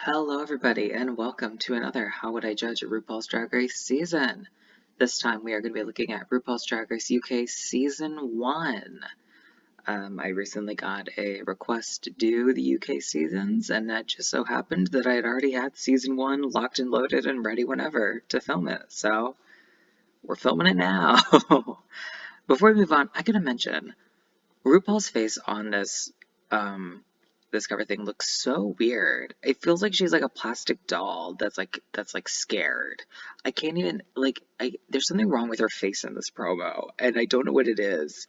Hello, everybody, and welcome to another How Would I Judge a RuPaul's Drag Race season. This time we are going to be looking at RuPaul's Drag Race UK Season 1. I recently got a request to do the UK seasons, and that just so happened that I had already had Season 1 locked and loaded and ready whenever to film it, so we're filming it now. Before we move on, I gotta mention, RuPaul's face on this cover thing looks so weird. It feels like she's like a plastic doll that's like scared. I can't even there's something wrong with her face in this promo, and I don't know what it is.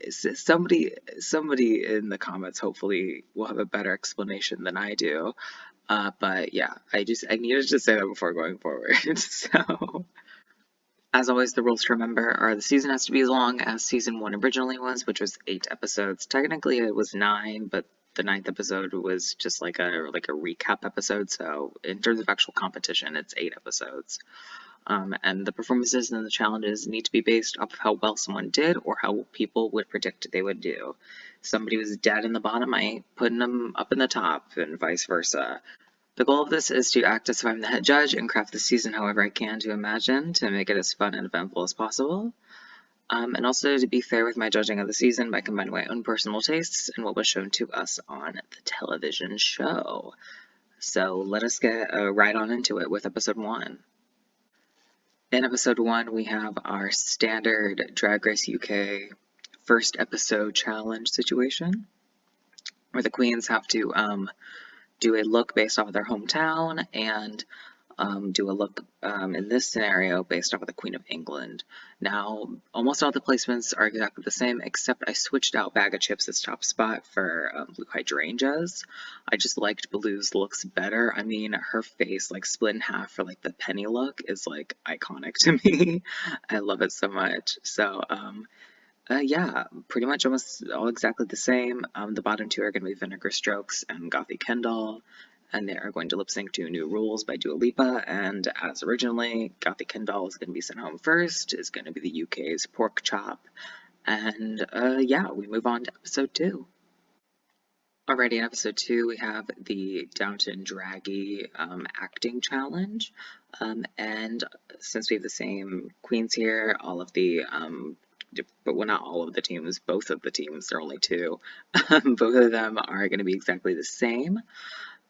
Somebody in the comments hopefully will have a better explanation than I do. But yeah, I needed to say that before going forward. So as always, the rules to remember are the season has to be as long as season 1 originally was, which was 8 episodes. Technically, it was 9, but the ninth episode was just like a recap episode. So in terms of actual competition, it's 8 episodes. And the performances and the challenges need to be based off of how well someone did or how people would predict they would do. Somebody was dead in the bottom, I ain't putting them up in the top, and vice versa. The goal of this is to act as if I'm the head judge and craft the season however I can to imagine to make it as fun and eventful as possible. And also to be fair with my judging of the season by combining my own personal tastes and what was shown to us on the television show. So let us get right on into it with episode 1. In episode 1, we have our standard Drag Race UK first episode challenge situation, where the queens have to do a look based off of their hometown and do a look in this scenario based off of the Queen of England. Now, almost all the placements are exactly the same, except I switched out Bag of Chips as top spot for Blue Hydrangeas. I just liked Blue's looks better. I mean, her face, like, split in half for, like, the penny look is, like, iconic to me. I love it so much. So, yeah, pretty much almost all exactly the same. The bottom two are going to be Vinegar Strokes and Gothy Kendall, and they are going to lip sync to New Rules by Dua Lipa. And as originally, Gothy Kendall is going to be sent home first, is going to be the UK's Pork Chop. And yeah, we move on to episode 2. Alrighty, in episode 2, we have the Downton Draggy acting challenge. And since we have the same queens here, all of the but well, not all of the teams, both of the teams, there are only 2, both of them are going to be exactly the same.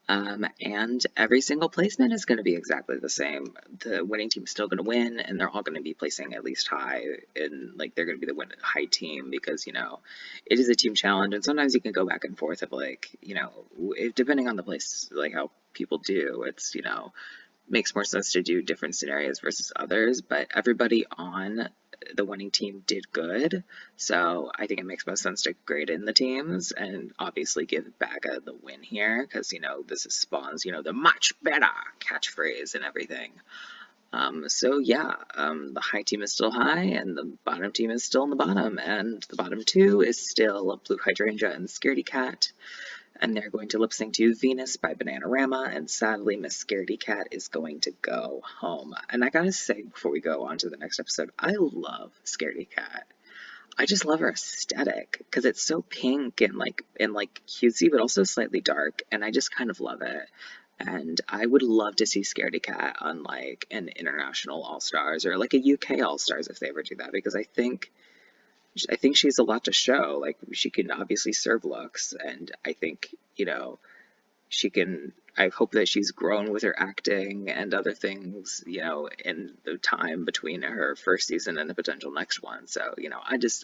And every single placement is going to be exactly the same. The winning team is still going to win, and they're all going to be placing at least high, and like they're going to be the high team because it is a team challenge, and sometimes you can go back and forth of depending on the place, like how people do, it's makes more sense to do different scenarios versus others, but everybody on the winning team did good, so I think it makes most sense to grade in the teams and obviously give Baga the win here because this is Spawn's the much better catchphrase and everything. So yeah, the high team is still high and the bottom team is still in the bottom, and the bottom 2 is still Blue Hydrangea and Scaredy Cat. And they're going to lip sync to Venus by Bananarama, and sadly, Miss Scaredy Cat is going to go home. And I gotta say, before we go on to the next episode, I love Scaredy Cat. I just love her aesthetic because it's so pink and like cutesy, but also slightly dark, and I just kind of love it. And I would love to see Scaredy Cat on like an international All Stars or like a UK All Stars if they ever do that, because I think she's a lot to show. Like, she can obviously serve looks, and I think, she can. I hope that she's grown with her acting and other things, in the time between her first season and the potential next one. So,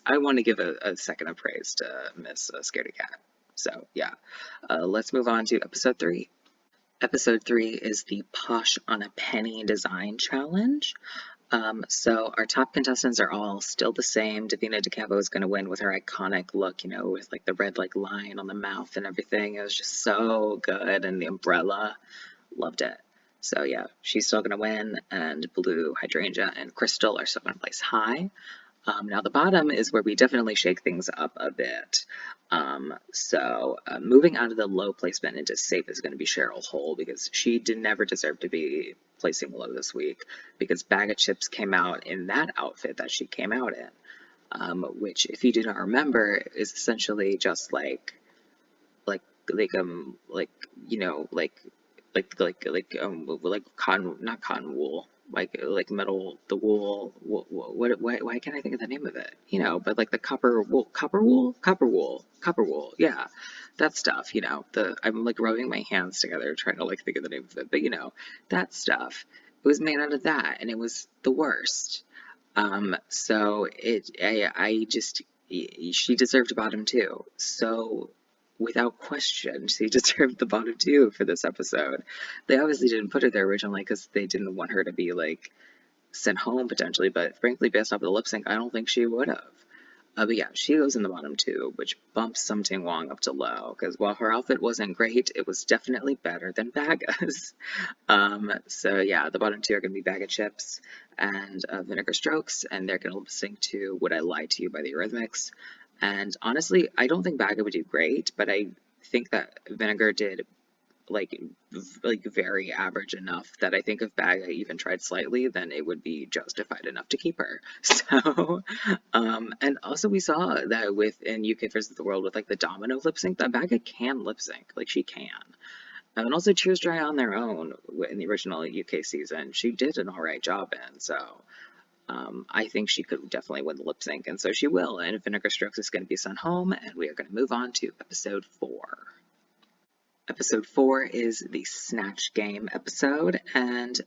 I want to give a second of praise to Miss Scaredy Cat. So, yeah. Let's move on to episode 3. Episode 3 is the Posh on a Penny Design Challenge. So our top contestants are all still the same. Davina DeCampo is going to win with her iconic look, with like the red like line on the mouth and everything. It was just so good, and the umbrella, loved it. So yeah, she's still going to win, and Blue, Hydrangea, and Crystal are still going to place high. Now the bottom is where we definitely shake things up a bit. Moving out of the low placement into safe is going to be Cheryl Hole, because she did never deserve to be placing low this week, because Bag of Chips came out in that outfit that she came out in, which, if you do not remember, is essentially just like like cotton, not cotton wool, like metal, the wool. What? Why can't I think of the name of it? But like the copper wool. Yeah, that stuff. I'm like rubbing my hands together trying to like think of the name of it, but that stuff. It was made out of that, and it was the worst. So I just, she deserved a bottom two. So without question, she deserved the bottom two for this episode. They obviously didn't put her there originally because they didn't want her to be like sent home potentially, but frankly, based off of the lip sync, I don't think she would have. But yeah, she goes in the bottom two, which bumps Something Wong up to low, because while her outfit wasn't great, it was definitely better than Baga's. So yeah, the bottom two are going to be Bag of Chips and Vinegar Strokes, and they're going to lip sync to Would I Lie to You by the Eurythmics. And honestly, I don't think Baga would do great, but I think that Vinegar did like very average enough that I think if Baga even tried slightly, then it would be justified enough to keep her. So, and also we saw that in UK versus the World with like the domino lip sync, that Baga can lip sync, like she can. And also Cheers Dry on their own in the original UK season, she did an alright job in, so I think she could definitely win the lip sync, and so she will. And Vinegar Strokes is going to be sent home, and we are going to move on to episode 4. Episode 4 is the Snatch Game episode, and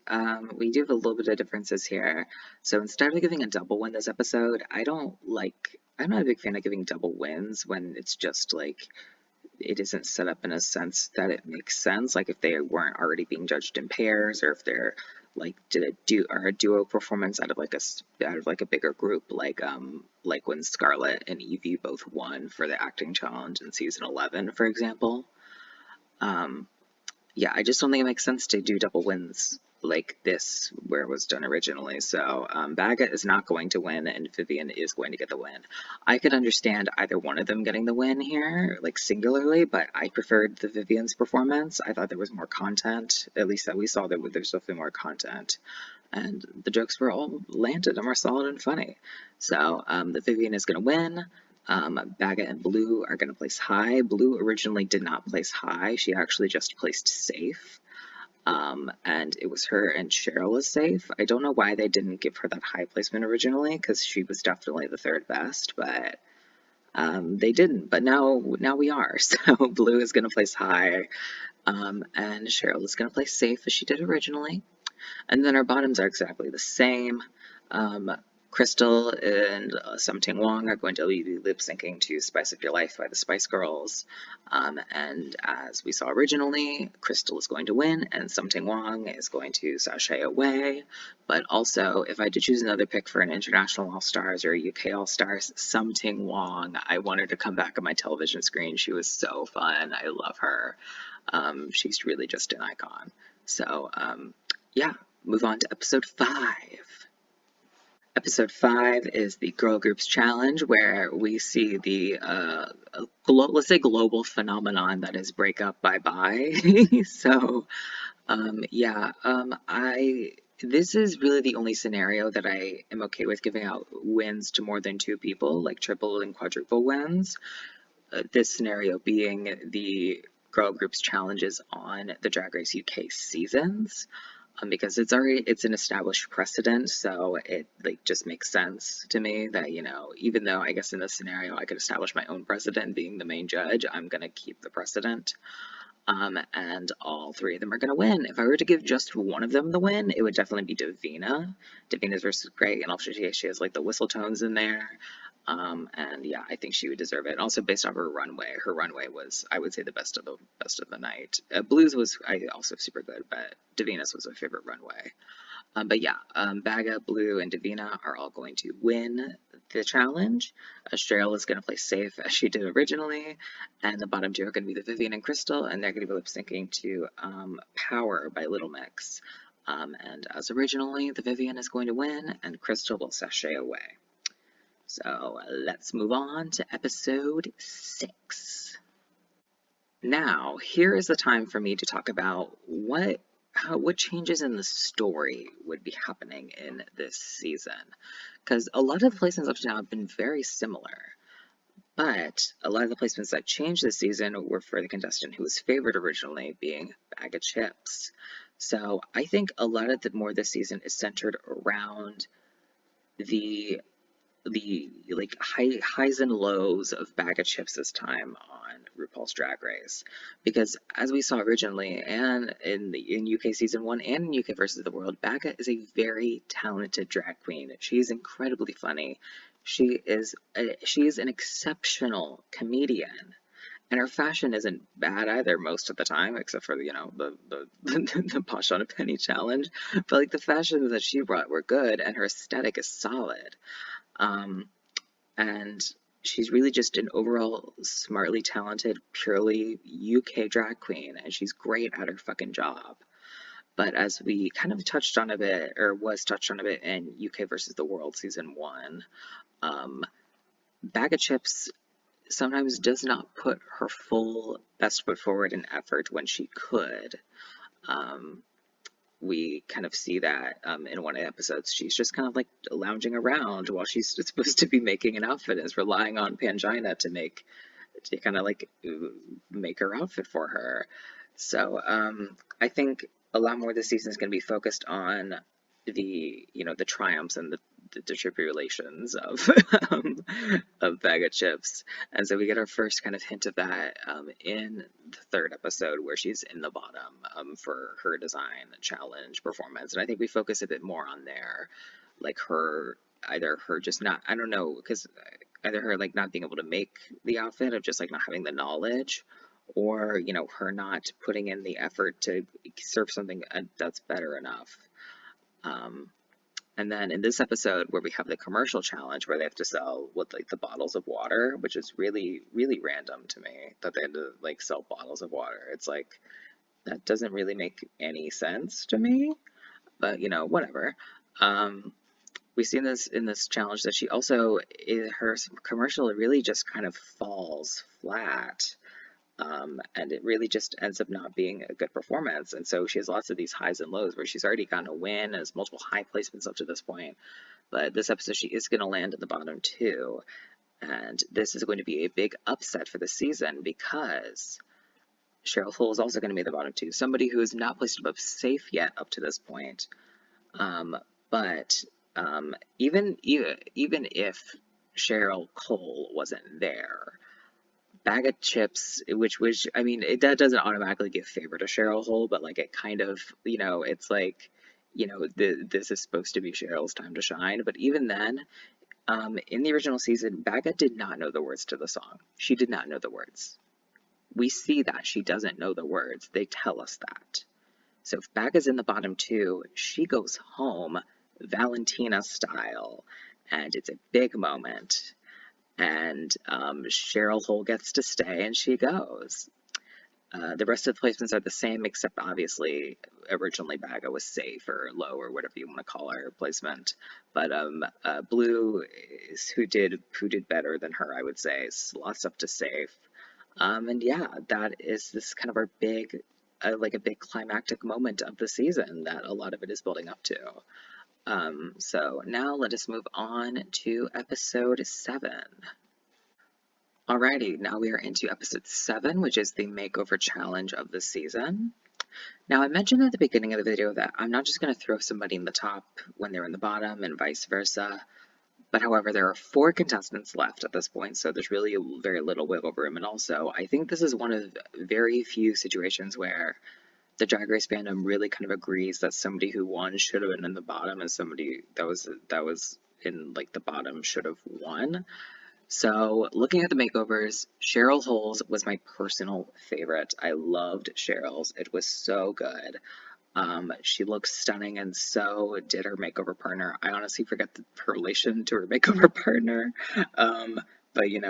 we do have a little bit of differences here. So instead of giving a double win this episode, I'm not a big fan of giving double wins when it's just like, it isn't set up in a sense that it makes sense, like if they weren't already being judged in pairs, or if they're like did a duo performance out of like a bigger group, like when Scarlett and Evie both won for the acting challenge in season 11, for example. Yeah, I just don't think it makes sense to do double wins like this where it was done originally. So Baga is not going to win, and Vivian is going to get the win. I could understand either one of them getting the win here, like singularly, but I preferred the Vivian's performance. I thought there was more content, at least that we saw that there's definitely more content. And the jokes were all landed and were solid and funny. So the Vivian is going to win. Baga and Blue are going to place high. Blue originally did not place high. She actually just placed safe. And it was her and Cheryl is safe. I don't know why they didn't give her that high placement originally, because she was definitely the third best, but they didn't. But now we are. So Blue is going to place high, and Cheryl is going to place safe as she did originally. And then our bottoms are exactly the same. Crystal and Something Wong are going to be lip syncing to Spice Up Your Life by the Spice Girls. And as we saw originally, Crystal is going to win and Something Wong is going to sashay away. But also, if I had to choose another pick for an International All-Stars or a UK All-Stars, Something Wong, I want her to come back on my television screen. She was so fun. I love her. She's really just an icon. So, yeah, move on to episode 5. Episode 5 is the Girl Groups Challenge, where we see the, let's say, global phenomenon that is breakup bye-bye. So, yeah, this is really the only scenario that I am okay with giving out wins to more than 2 people, like triple and quadruple wins. This scenario being the Girl Groups challenges on the Drag Race UK seasons. Because it's an established precedent, so it like just makes sense to me that, even though I guess in this scenario I could establish my own precedent being the main judge, I'm gonna keep the precedent. And all 3 of them are gonna win. If I were to give just one of them the win, it would definitely be Davina. Davina's versus Greg, and also she has like the whistle tones in there. And yeah, I think she would deserve it. And also based on her runway was, I would say, the best of the night. Blues was also super good, but Davina's was my favorite runway. But yeah, Baga, Blue, and Davina are all going to win the challenge. Cheryl is going to play safe as she did originally, and the bottom 2 are going to be the Vivian and Crystal, and they're going to be lip syncing to Power by Little Mix. And as originally, the Vivian is going to win, and Crystal will sashay away. So let's move on to episode 6. Now, here is the time for me to talk about what changes in the story would be happening in this season. Because a lot of the placements up to now have been very similar. But a lot of the placements that changed this season were for the contestant who was favored originally, being Bag of Chips. So I think a lot of the more this season is centered around the like highs and lows of Bag of Chips' time on RuPaul's Drag Race, because as we saw originally and in UK season 1 and in UK versus the World, Baga is a very talented drag queen. She's incredibly funny. She is an exceptional comedian. And her fashion isn't bad either most of the time, except for the Posh on a Penny challenge. But like the fashions that she brought were good, and her aesthetic is solid. Um, and she's really just an overall smartly talented, purely UK drag queen, and she's great at her fucking job. But as we kind of touched on a bit, or was touched on a bit in UK versus the World season 1, um, Bag of Chips sometimes does not put her full best foot forward in effort when she could. Um, we kind of see that in one of the episodes. She's just kind of like lounging around while she's supposed to be making an outfit and is relying on Pangina to kind of like make her outfit for her. So I think a lot more this season is going to be focused on the triumphs and the tribulations of Bag of Chips, and so we get our first kind of hint of that in the third episode where she's in the bottom for her design challenge performance, and I think we focus a bit more on there, like either her just not, I don't know, because either her like not being able to make the outfit of just like not having the knowledge, or her not putting in the effort to serve something that's better enough. Um, and then in this episode where we have the commercial challenge where they have to sell with like the bottles of water, which is really, really random to me that they had to like sell bottles of water. It's like, that doesn't really make any sense to me, but whatever. We see in this challenge that she also, her commercial really just kind of falls flat. And it really just ends up not being a good performance. And so she has lots of these highs and lows where she's already gotten a win, has multiple high placements up to this point. But this episode, she is going to land in the bottom 2. And this is going to be a big upset for the season because Cheryl Hole is also going to be in the bottom 2. Somebody who is not placed above safe yet up to this point. But even if Cheryl Cole wasn't there, Bag of Chips, which I mean, that doesn't automatically give favor to Cheryl Hole, but like it kind of, it's like, this is supposed to be Cheryl's time to shine. But even then, in the original season, Baga did not know the words to the song. She did not know the words. We see that she doesn't know the words. They tell us that. So if Baga's in the bottom 2, she goes home, Valentina style, and it's a big moment. And Cheryl Hole gets to stay, and she goes. The rest of the placements are the same, except obviously originally Baga was safe or low or whatever you want to call her placement. But Blue is who did better than her, I would say. Lots up to safe. And yeah, that is this kind of our big, like a big climactic moment of the season that a lot of it is building up to. So now let us move on to episode 7. Alrighty, now we are into episode 7, which is the makeover challenge of the season. Now I mentioned at the beginning of the video that I'm not just going to throw somebody in the top when they're in the bottom and vice versa. But however, there are 4 contestants left at this point, so there's really very little wiggle room. And also, I think this is one of very few situations where the Drag Race fandom really kind of agrees that somebody who won should have been in the bottom and somebody that was in like the bottom should have won. So looking at the makeovers, Cheryl Hole's was my personal favorite. I loved Cheryl's. It was so good. She looks stunning, and so did her makeover partner. I honestly forget her relation to her makeover partner, but it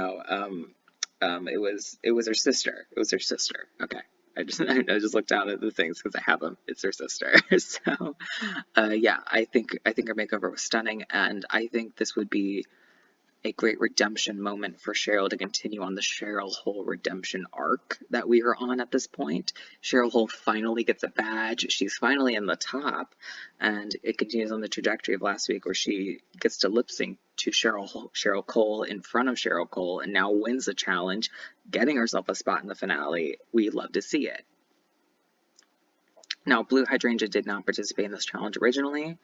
was her sister. It was her sister. Okay, I just looked down at the things because I have them. It's her sister. So, yeah, I think her makeover was stunning, and I think this would be a great redemption moment for Cheryl to continue on the Cheryl Hole redemption arc that we are on at this point. Cheryl Hole finally gets a badge. She's finally in the top, and it continues on the trajectory of last week where she gets to lip sync to Cheryl Cole in front of Cheryl Cole and now wins the challenge, getting herself a spot in the finale. We love to see it. Now, Blue Hydrangea did not participate in this challenge originally.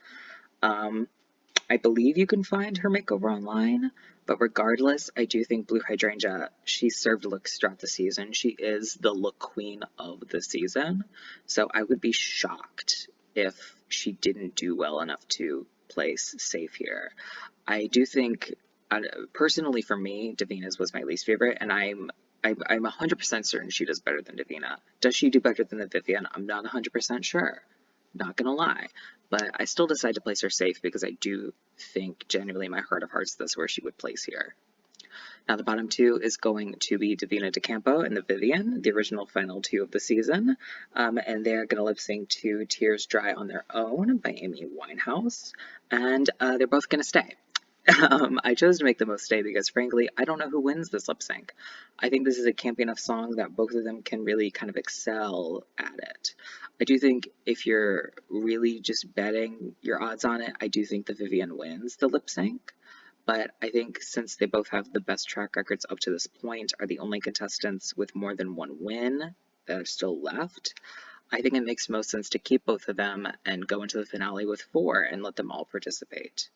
I believe you can find her makeover online, but regardless, I do think Blue Hydrangea, she served looks throughout the season. She is the look queen of the season, so I would be shocked if she didn't do well enough to place safe here. I do think, personally for me, Davina's was my least favorite, and I'm 100% certain she does better than Davina. Does she do better than the Vivian? I'm not 100% sure. Not gonna lie. But I still decide to place her safe because I do think genuinely in my heart of hearts that's where she would place here. Now the bottom two is going to be Davina DeCampo and the Vivian, the original final two of the season. And they're going to lip sync to Tears Dry on Their Own by Amy Winehouse. And they're both going to stay. I chose to make them both stay because, frankly, I don't know who wins this lip sync. I think this is a campy enough song that both of them can really kind of excel at it. I do think if you're really just betting your odds on it, I do think the Vivian wins the lip sync. But I think since they both have the best track records up to this point, are the only contestants with more than one win that are still left, I think it makes most sense to keep both of them and go into the finale with 4 and let them all participate.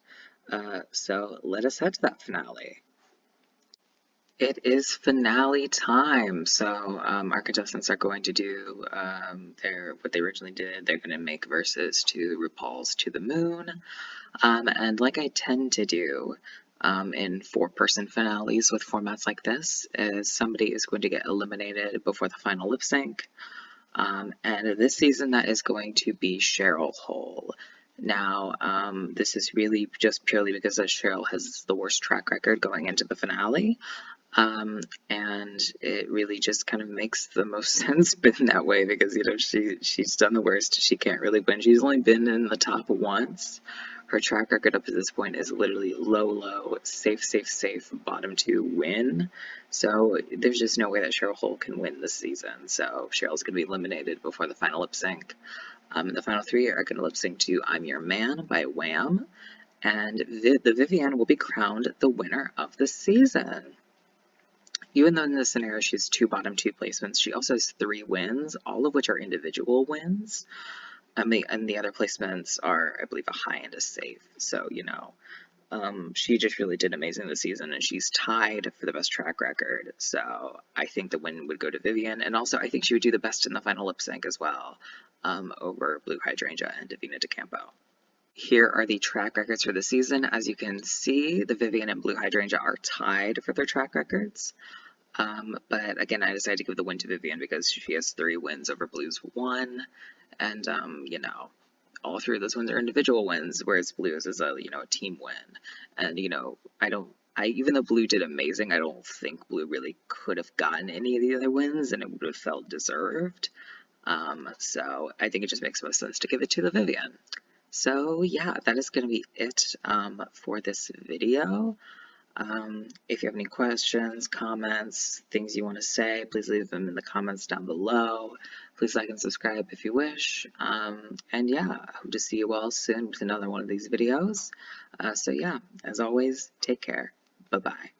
So let us head to that finale. It is finale time. So our contestants are going to do what they originally did. They're going to make verses to RuPaul's To the Moon. And like I tend to do in 4-person finales with formats like this, is somebody is going to get eliminated before the final lip sync. And this season that is going to be Cheryl Hole. Now, this is really just purely because Cheryl has the worst track record going into the finale. And it really just kind of makes the most sense in that way because, you know, she's done the worst. She can't really win. She's only been in the top once. Her track record up to this point is literally low, safe, bottom 2 win. So there's just no way that Cheryl Hole can win this season. So Cheryl's going to be eliminated before the final lip sync. The final 3 are going to lip sync to I'm Your Man by Wham! And the Vivian will be crowned the winner of the season. Even though in this scenario she has 2 bottom 2 placements, she also has 3 wins, all of which are individual wins. And the other placements are, I believe, a high and a safe. So, you know, she just really did amazing this season, and she's tied for the best track record. So I think the win would go to Vivian, and also I think she would do the best in the final lip sync as well, over Blue Hydrangea and Davina DeCampo. Here are the track records for the season. As you can see, the Vivian and Blue Hydrangea are tied for their track records. But again, I decided to give the win to Vivian because she has 3 wins over Blue's 1. And, you know, all 3 of those wins are individual wins, whereas Blue's is a, you know, a team win. And, you know, even though Blue did amazing, I don't think Blue really could have gotten any of the other wins, and it would have felt deserved. So I think it just makes most sense to give it to the Vivian. So yeah, that is going to be it for this video. If you have any questions, comments, things you want to say, please leave them in the comments down below. Please like and subscribe if you wish. And yeah, I hope to see you all soon with another one of these videos. So yeah, as always, take care. Bye-bye.